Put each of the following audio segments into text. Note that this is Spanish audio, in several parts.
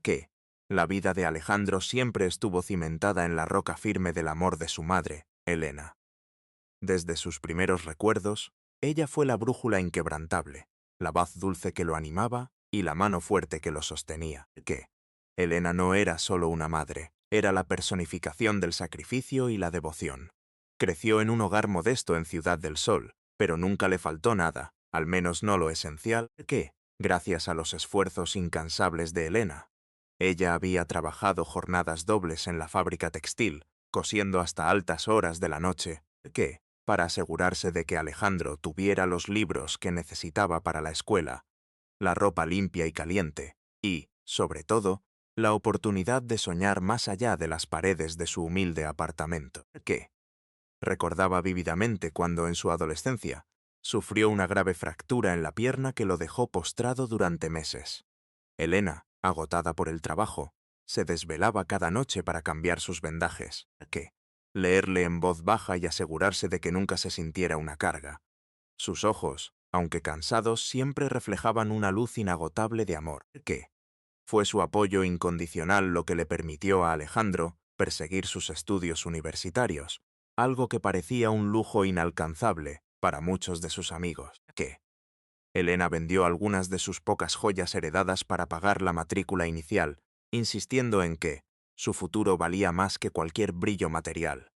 que la vida de Alejandro siempre estuvo cimentada en la roca firme del amor de su madre, Elena. Desde sus primeros recuerdos, ella fue la brújula inquebrantable, la voz dulce que lo animaba y la mano fuerte que lo sostenía. Que Elena no era solo una madre, era la personificación del sacrificio y la devoción. Creció en un hogar modesto en Ciudad del Sol, pero nunca le faltó nada, al menos no lo esencial, que, gracias a los esfuerzos incansables de Elena, ella había trabajado jornadas dobles en la fábrica textil, cosiendo hasta altas horas de la noche, que, para asegurarse de que Alejandro tuviera los libros que necesitaba para la escuela, la ropa limpia y caliente, y, sobre todo, la oportunidad de soñar más allá de las paredes de su humilde apartamento, que recordaba vívidamente cuando en su adolescencia sufrió una grave fractura en la pierna que lo dejó postrado durante meses. Elena, agotada por el trabajo, se desvelaba cada noche para cambiar sus vendajes, que leerle en voz baja y asegurarse de que nunca se sintiera una carga. Sus ojos, aunque cansados, siempre reflejaban una luz inagotable de amor, que fue su apoyo incondicional lo que le permitió a Alejandro perseguir sus estudios universitarios, algo que parecía un lujo inalcanzable para muchos de sus amigos, que Elena vendió algunas de sus pocas joyas heredadas para pagar la matrícula inicial, insistiendo en que su futuro valía más que cualquier brillo material.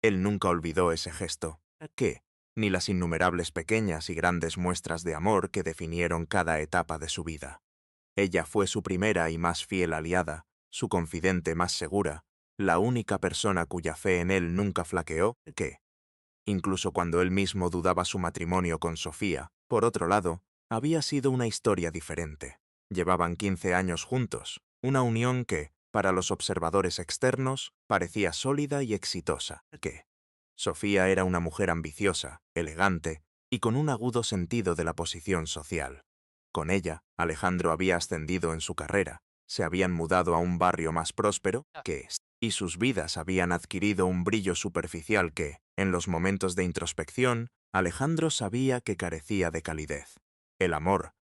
Él nunca olvidó ese gesto, que ni las innumerables pequeñas y grandes muestras de amor que definieron cada etapa de su vida. Ella fue su primera y más fiel aliada, su confidente más segura, la única persona cuya fe en él nunca flaqueó, que incluso cuando él mismo dudaba su matrimonio con Sofía, por otro lado, había sido una historia diferente. Llevaban 15 años juntos, una unión que, para los observadores externos, parecía sólida y exitosa. Que Sofía era una mujer ambiciosa, elegante y con un agudo sentido de la posición social. Con ella, Alejandro había ascendido en su carrera, se habían mudado a un barrio más próspero que este, y sus vidas habían adquirido un brillo superficial que, en los momentos de introspección, Alejandro sabía que carecía de calidez. El amor,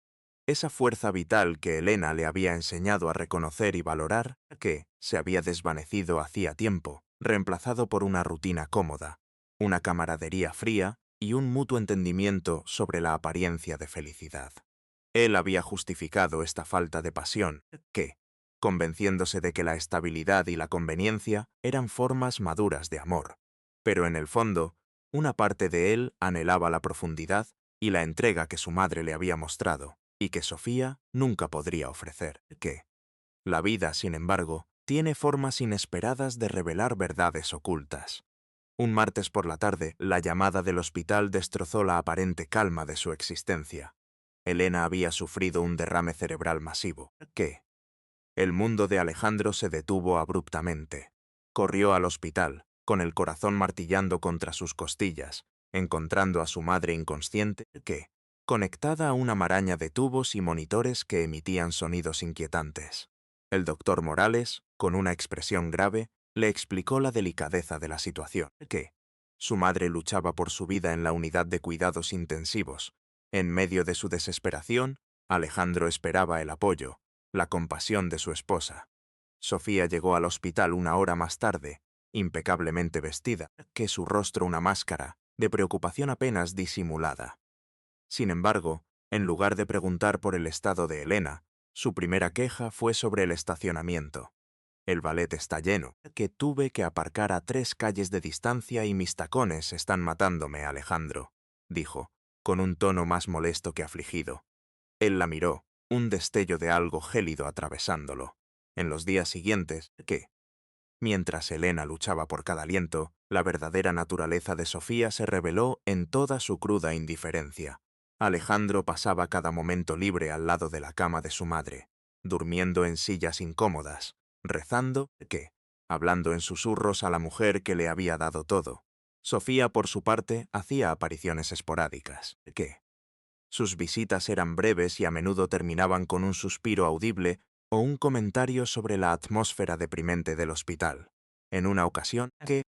esa fuerza vital que Elena le había enseñado a reconocer y valorar, que se había desvanecido hacía tiempo, reemplazado por una rutina cómoda, una camaradería fría y un mutuo entendimiento sobre la apariencia de felicidad. Él había justificado esta falta de pasión, que, convenciéndose de que la estabilidad y la conveniencia eran formas maduras de amor. Pero en el fondo, una parte de él anhelaba la profundidad y la entrega que su madre le había mostrado, y que Sofía nunca podría ofrecer. Que la vida, sin embargo, tiene formas inesperadas de revelar verdades ocultas. Un martes por la tarde, la llamada del hospital destrozó la aparente calma de su existencia. Elena había sufrido un derrame cerebral masivo, que el mundo de Alejandro se detuvo abruptamente. Corrió al hospital, con el corazón martillando contra sus costillas, encontrando a su madre inconsciente que, conectada a una maraña de tubos y monitores que emitían sonidos inquietantes. El doctor Morales, con una expresión grave, le explicó la delicadeza de la situación, que su madre luchaba por su vida en la unidad de cuidados intensivos. En medio de su desesperación, Alejandro esperaba el apoyo, la compasión de su esposa. Sofía llegó al hospital una hora más tarde, impecablemente vestida, que su rostro una máscara, de preocupación apenas disimulada. Sin embargo, en lugar de preguntar por el estado de Elena, su primera queja fue sobre el estacionamiento. El ballet está lleno, que tuve que aparcar a 3 calles de distancia y mis tacones están matándome, Alejandro, dijo, con un tono más molesto que afligido. Él la miró, un destello de algo gélido atravesándolo. En los días siguientes, que, mientras Elena luchaba por cada aliento, la verdadera naturaleza de Sofía se reveló en toda su cruda indiferencia. Alejandro pasaba cada momento libre al lado de la cama de su madre, durmiendo en sillas incómodas, rezando, que, hablando en susurros a la mujer que le había dado todo. Sofía, por su parte, hacía apariciones esporádicas, que sus visitas eran breves y a menudo terminaban con un suspiro audible o un comentario sobre la atmósfera deprimente del hospital. En una ocasión, que,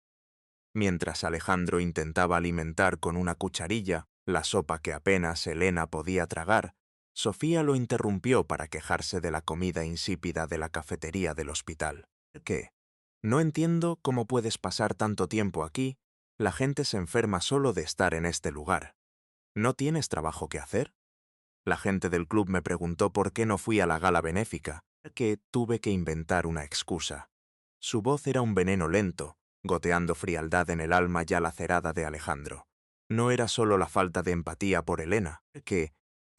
mientras Alejandro intentaba alimentar con una cucharilla la sopa que apenas Elena podía tragar, Sofía lo interrumpió para quejarse de la comida insípida de la cafetería del hospital. ¿Qué? No entiendo cómo puedes pasar tanto tiempo aquí. La gente se enferma solo de estar en este lugar. ¿No tienes trabajo que hacer? La gente del club me preguntó por qué no fui a la gala benéfica, que tuve que inventar una excusa. Su voz era un veneno lento, goteando frialdad en el alma ya lacerada de Alejandro. No era solo la falta de empatía por Elena, que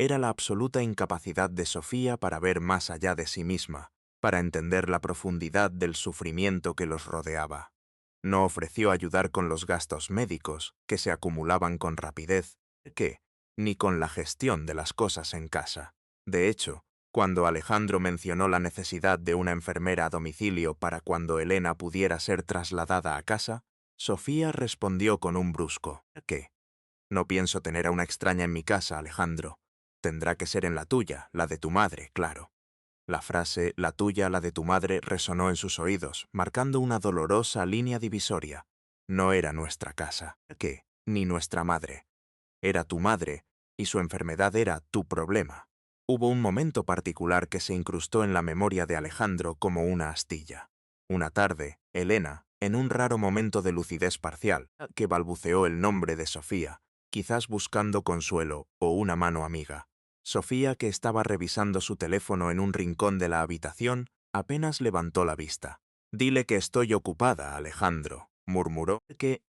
era la absoluta incapacidad de Sofía para ver más allá de sí misma, para entender la profundidad del sufrimiento que los rodeaba. No ofreció ayudar con los gastos médicos, que se acumulaban con rapidez, ni con la gestión de las cosas en casa. De hecho, cuando Alejandro mencionó la necesidad de una enfermera a domicilio para cuando Elena pudiera ser trasladada a casa, Sofía respondió con un brusco: ¿qué? No pienso tener a una extraña en mi casa, Alejandro. Tendrá que ser en la tuya, la de tu madre, claro. La frase «la tuya, la de tu madre» resonó en sus oídos, marcando una dolorosa línea divisoria. No era nuestra casa, ¿qué? Ni nuestra madre. Era tu madre, y su enfermedad era tu problema. Hubo un momento particular que se incrustó en la memoria de Alejandro como una astilla. Una tarde, Elena, en un raro momento de lucidez parcial, que balbuceó el nombre de Sofía, quizás buscando consuelo o una mano amiga. Sofía, que estaba revisando su teléfono en un rincón de la habitación, apenas levantó la vista. «Dile que estoy ocupada, Alejandro», murmuró,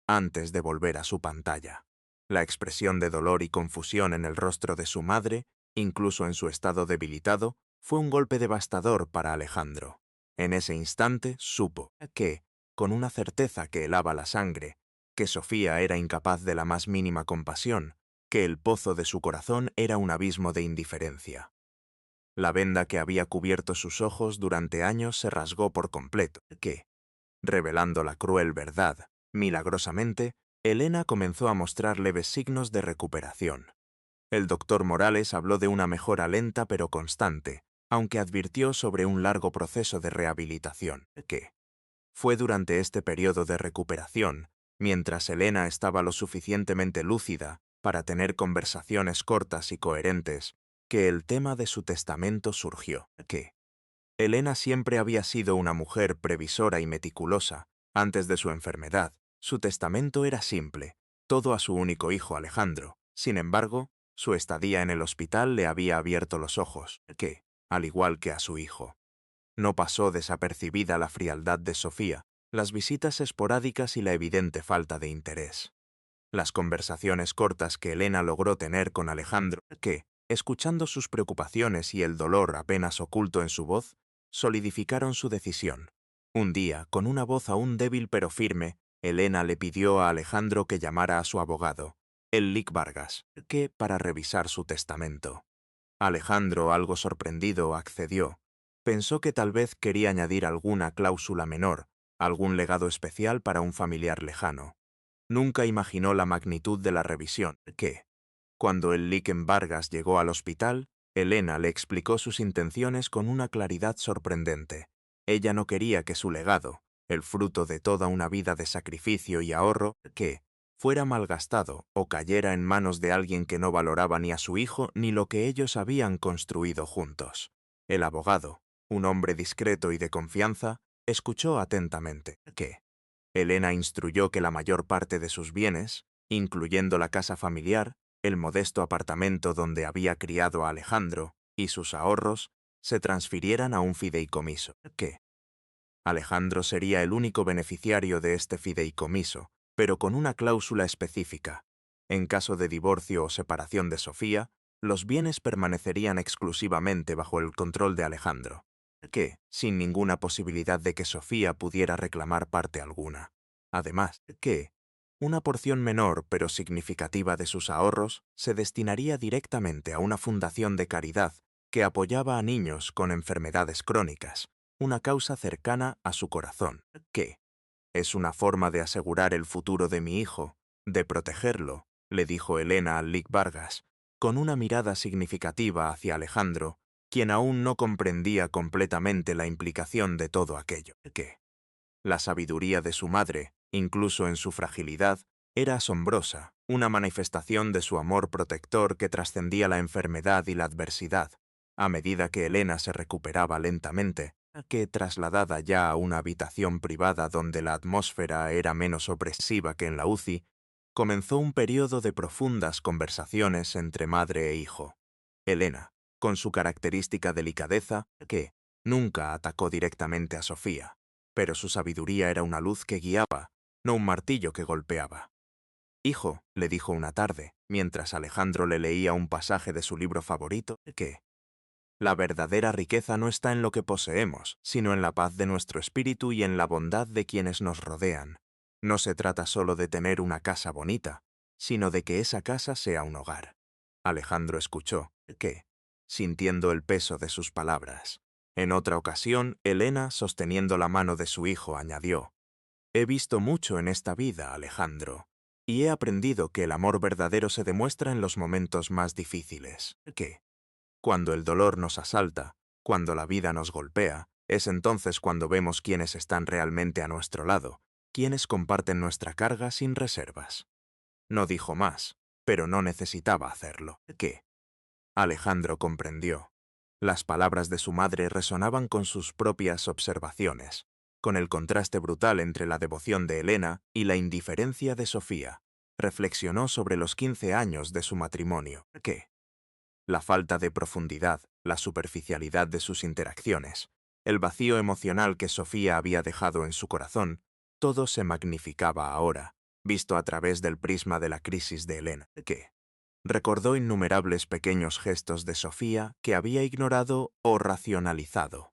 antes de volver a su pantalla. La expresión de dolor y confusión en el rostro de su madre, incluso en su estado debilitado, fue un golpe devastador para Alejandro. En ese instante supo que, con una certeza que helaba la sangre, que Sofía era incapaz de la más mínima compasión, que el pozo de su corazón era un abismo de indiferencia. La venda que había cubierto sus ojos durante años se rasgó por completo, revelando la cruel verdad, milagrosamente, Elena comenzó a mostrar leves signos de recuperación. El doctor Morales habló de una mejora lenta pero constante, aunque advirtió sobre un largo proceso de rehabilitación, fue durante este periodo de recuperación, mientras Elena estaba lo suficientemente lúcida para tener conversaciones cortas y coherentes, que el tema de su testamento surgió, Elena siempre había sido una mujer previsora y meticulosa. Antes de su enfermedad, su testamento era simple, todo a su único hijo Alejandro. Sin embargo, su estadía en el hospital le había abierto los ojos, al igual que a su hijo. No pasó desapercibida la frialdad de Sofía, las visitas esporádicas y la evidente falta de interés. Las conversaciones cortas que Elena logró tener con Alejandro, escuchando sus preocupaciones y el dolor apenas oculto en su voz, solidificaron su decisión. Un día, con una voz aún débil pero firme, Elena le pidió a Alejandro que llamara a su abogado, el Lic Vargas, para revisar su testamento. Alejandro, algo sorprendido, accedió. Pensó que tal vez quería añadir alguna cláusula menor, algún legado especial para un familiar lejano. Nunca imaginó la magnitud de la revisión, cuando el Liquen Vargas llegó al hospital, Elena le explicó sus intenciones con una claridad sorprendente. Ella no quería que su legado, el fruto de toda una vida de sacrificio y ahorro, fuera malgastado o cayera en manos de alguien que no valoraba ni a su hijo ni lo que ellos habían construido juntos. El abogado, un hombre discreto y de confianza, escuchó atentamente, Elena instruyó que la mayor parte de sus bienes, incluyendo la casa familiar, el modesto apartamento donde había criado a Alejandro y sus ahorros, se transfirieran a un fideicomiso, Alejandro sería el único beneficiario de este fideicomiso, pero con una cláusula específica. En caso de divorcio o separación de Sofía, los bienes permanecerían exclusivamente bajo el control de Alejandro, sin ninguna posibilidad de que Sofía pudiera reclamar parte alguna. Además, una porción menor pero significativa de sus ahorros se destinaría directamente a una fundación de caridad que apoyaba a niños con enfermedades crónicas, una causa cercana a su corazón, es una forma de asegurar el futuro de mi hijo, de protegerlo, le dijo Elena al Lic Vargas, con una mirada significativa hacia Alejandro, quien aún no comprendía completamente la implicación de todo aquello, la sabiduría de su madre, incluso en su fragilidad, Era asombrosa, una manifestación de su amor protector que trascendía la enfermedad y la adversidad. A medida que Elena se recuperaba lentamente, que trasladada ya a una habitación privada donde la atmósfera era menos opresiva que en la UCI, comenzó un periodo de profundas conversaciones entre madre e hijo. Elena, con su característica delicadeza, que nunca atacó directamente a Sofía, pero su sabiduría era una luz que guiaba, no un martillo que golpeaba. «Hijo», le dijo una tarde, mientras Alejandro le leía un pasaje de su libro favorito, que la verdadera riqueza no está en lo que poseemos, sino en la paz de nuestro espíritu y en la bondad de quienes nos rodean. No se trata solo de tener una casa bonita, sino de que esa casa sea un hogar. Alejandro escuchó, que, sintiendo el peso de sus palabras. En otra ocasión, Elena, sosteniendo la mano de su hijo, añadió: «He visto mucho en esta vida, Alejandro, y he aprendido que el amor verdadero se demuestra en los momentos más difíciles, que cuando el dolor nos asalta, cuando la vida nos golpea, es entonces cuando vemos quiénes están realmente a nuestro lado, quiénes comparten nuestra carga sin reservas». No dijo más, pero no necesitaba hacerlo. ¿Qué? Alejandro comprendió. Las palabras de su madre resonaban con sus propias observaciones, con el contraste brutal entre la devoción de Elena y la indiferencia de Sofía. Reflexionó sobre los 15 años de su matrimonio. ¿Qué? La falta de profundidad, la superficialidad de sus interacciones, el vacío emocional que Sofía había dejado en su corazón, todo se magnificaba ahora, visto a través del prisma de la crisis de Elena, que recordó innumerables pequeños gestos de Sofía que había ignorado o racionalizado.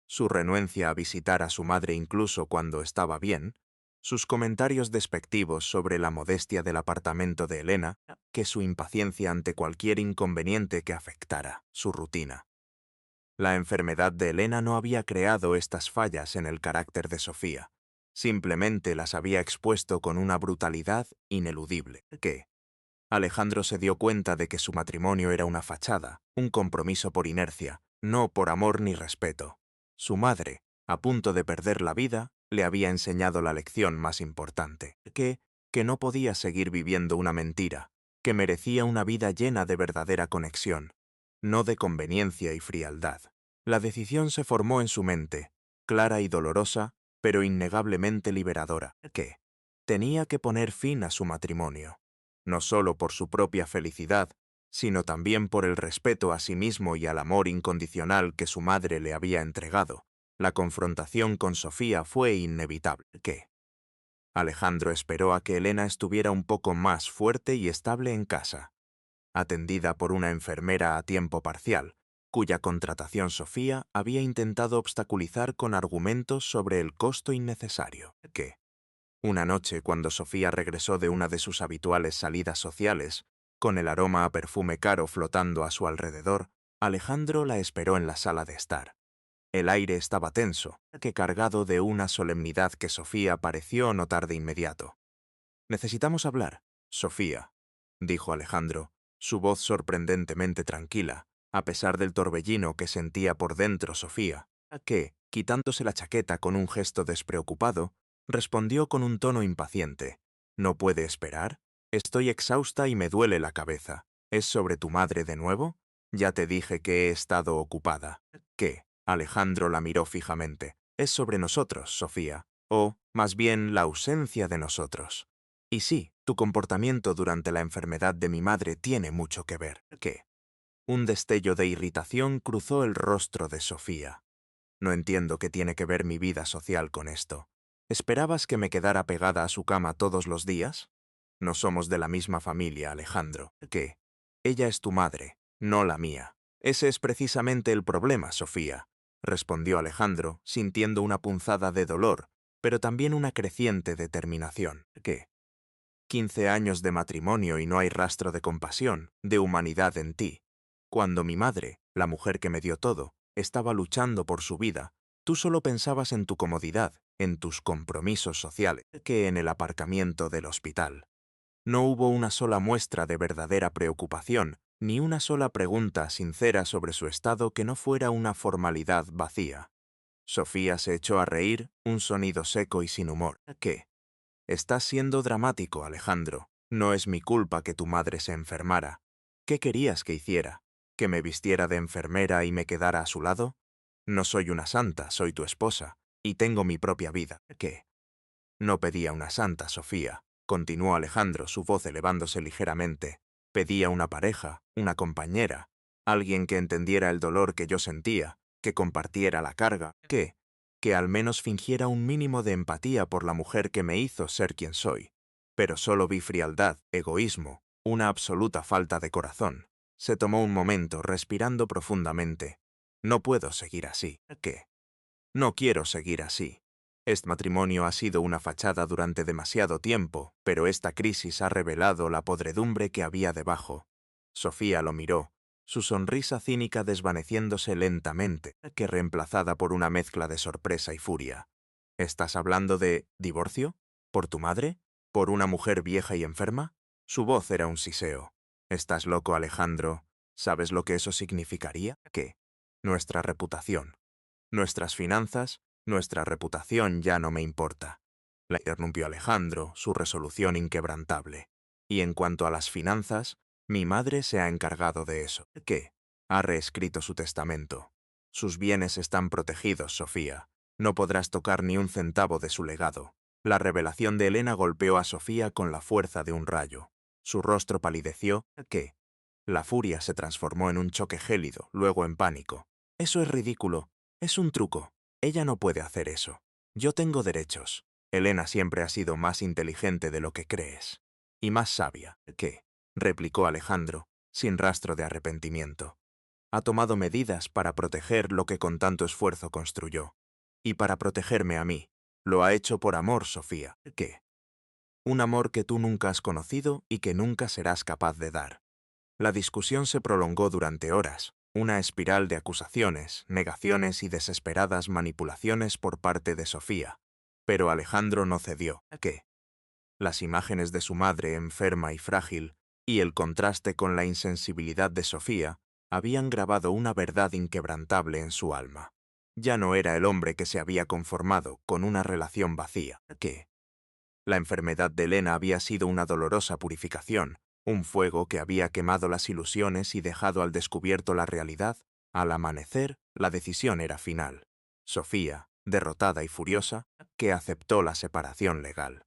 Su renuencia a visitar a su madre incluso cuando estaba bien, sus comentarios despectivos sobre la modestia del apartamento de Elena, que su impaciencia ante cualquier inconveniente que afectara su rutina. La enfermedad de Elena no había creado estas fallas en el carácter de Sofía, simplemente las había expuesto con una brutalidad ineludible, que Alejandro se dio cuenta de que su matrimonio era una fachada, un compromiso por inercia, no por amor ni respeto. Su madre, a punto de perder la vida, le había enseñado la lección más importante, que no podía seguir viviendo una mentira, que merecía una vida llena de verdadera conexión, no de conveniencia y frialdad. La decisión se formó en su mente, clara y dolorosa, pero innegablemente liberadora, que tenía que poner fin a su matrimonio, no solo por su propia felicidad, sino también por el respeto a sí mismo y al amor incondicional que su madre le había entregado. La confrontación con Sofía fue inevitable. ¿Qué? Alejandro esperó a que Elena estuviera un poco más fuerte y estable en casa, atendida por una enfermera a tiempo parcial, cuya contratación Sofía había intentado obstaculizar con argumentos sobre el costo innecesario. ¿Qué? Una noche, cuando Sofía regresó de una de sus habituales salidas sociales, con el aroma a perfume caro flotando a su alrededor, Alejandro la esperó en la sala de estar. El aire estaba tenso, que cargado de una solemnidad que Sofía pareció notar de inmediato. «Necesitamos hablar, Sofía», dijo Alejandro, su voz sorprendentemente tranquila, a pesar del torbellino que sentía por dentro Sofía, que, quitándose la chaqueta con un gesto despreocupado, respondió con un tono impaciente: «¿No puede esperar? Estoy exhausta y me duele la cabeza. ¿Es sobre tu madre de nuevo? Ya te dije que he estado ocupada». «¿Qué?». Alejandro la miró fijamente. «Es sobre nosotros, Sofía. O, más bien, la ausencia de nosotros. Y sí, tu comportamiento durante la enfermedad de mi madre tiene mucho que ver». «¿Qué?». Un destello de irritación cruzó el rostro de Sofía. «No entiendo qué tiene que ver mi vida social con esto. ¿Esperabas que me quedara pegada a su cama todos los días? No somos de la misma familia, Alejandro. ¿Qué? Ella es tu madre, no la mía». «Ese es precisamente el problema, Sofía», respondió Alejandro, sintiendo una punzada de dolor, pero también una creciente determinación. «¿Qué? 15 años de matrimonio y no hay rastro de compasión, de humanidad en ti. Cuando mi madre, la mujer que me dio todo, estaba luchando por su vida, tú solo pensabas en tu comodidad, en tus compromisos sociales, que en el aparcamiento del hospital. No hubo una sola muestra de verdadera preocupación, ni una sola pregunta sincera sobre su estado que no fuera una formalidad vacía». Sofía se echó a reír, un sonido seco y sin humor. «¿Qué? Estás siendo dramático, Alejandro. No es mi culpa que tu madre se enfermara. ¿Qué querías que hiciera? ¿Que me vistiera de enfermera y me quedara a su lado? No soy una santa, soy tu esposa, y tengo mi propia vida. ¿Qué? No pedía una santa, Sofía, continuó Alejandro, su voz elevándose ligeramente. Pedía una pareja, una compañera, alguien que entendiera el dolor que yo sentía, que compartiera la carga, que al menos fingiera un mínimo de empatía por la mujer que me hizo ser quien soy. Pero solo vi frialdad, egoísmo, una absoluta falta de corazón. Se tomó un momento, respirando profundamente. No puedo seguir así. ¿Qué? No quiero seguir así. Este matrimonio ha sido una fachada durante demasiado tiempo, pero esta crisis ha revelado la podredumbre que había debajo. Sofía lo miró, su sonrisa cínica desvaneciéndose lentamente, que reemplazada por una mezcla de sorpresa y furia. ¿Estás hablando de divorcio? ¿Por tu madre? ¿Por una mujer vieja y enferma? Su voz era un siseo. ¿Estás loco, Alejandro? ¿Sabes lo que eso significaría? ¿Qué? Nuestra reputación. Nuestras finanzas, nuestra reputación ya no me importa. La interrumpió Alejandro, su resolución inquebrantable. Y en cuanto a las finanzas, mi madre se ha encargado de eso. ¿Qué? Ha reescrito su testamento. Sus bienes están protegidos, Sofía. No podrás tocar ni un centavo de su legado. La revelación de Elena golpeó a Sofía con la fuerza de un rayo. Su rostro palideció. ¿Qué? La furia se transformó en un choque gélido, luego en pánico. Eso es ridículo. Es un truco. Ella no puede hacer eso. Yo tengo derechos. Elena siempre ha sido más inteligente de lo que crees. Y más sabia. ¿Qué? Replicó Alejandro, sin rastro de arrepentimiento. Ha tomado medidas para proteger lo que con tanto esfuerzo construyó. Y para protegerme a mí. Lo ha hecho por amor, Sofía. ¿Qué? Un amor que tú nunca has conocido y que nunca serás capaz de dar. La discusión se prolongó durante horas, una espiral de acusaciones, negaciones y desesperadas manipulaciones por parte de Sofía. Pero Alejandro no cedió. ¿Qué? Las imágenes de su madre enferma y frágil, y el contraste con la insensibilidad de Sofía, habían grabado una verdad inquebrantable en su alma. Ya no era el hombre que se había conformado con una relación vacía. ¿Qué? La enfermedad de Elena había sido una dolorosa purificación, un fuego que había quemado las ilusiones y dejado al descubierto la realidad. Al amanecer, la decisión era final. Sofía, derrotada y furiosa, que aceptó la separación legal.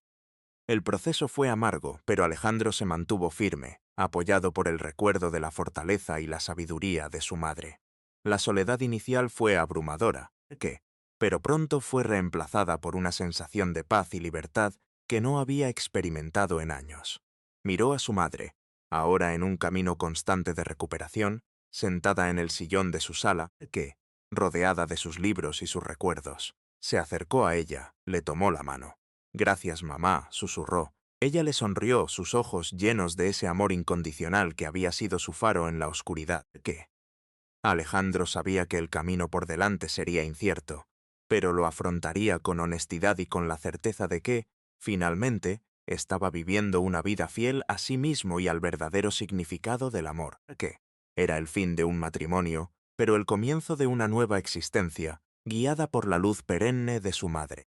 El proceso fue amargo, pero Alejandro se mantuvo firme, apoyado por el recuerdo de la fortaleza y la sabiduría de su madre. La soledad inicial fue abrumadora, pero pronto fue reemplazada por una sensación de paz y libertad que no había experimentado en años. Miró a su madre, ahora en un camino constante de recuperación, sentada en el sillón de su sala, rodeada de sus libros y sus recuerdos. Se acercó a ella, le tomó la mano. «Gracias, mamá», susurró. Ella le sonrió, sus ojos llenos de ese amor incondicional que había sido su faro en la oscuridad. Alejandro sabía que el camino por delante sería incierto, pero lo afrontaría con honestidad y con la certeza de que, finalmente, estaba viviendo una vida fiel a sí mismo y al verdadero significado del amor. Era el fin de un matrimonio, pero el comienzo de una nueva existencia, guiada por la luz perenne de su madre.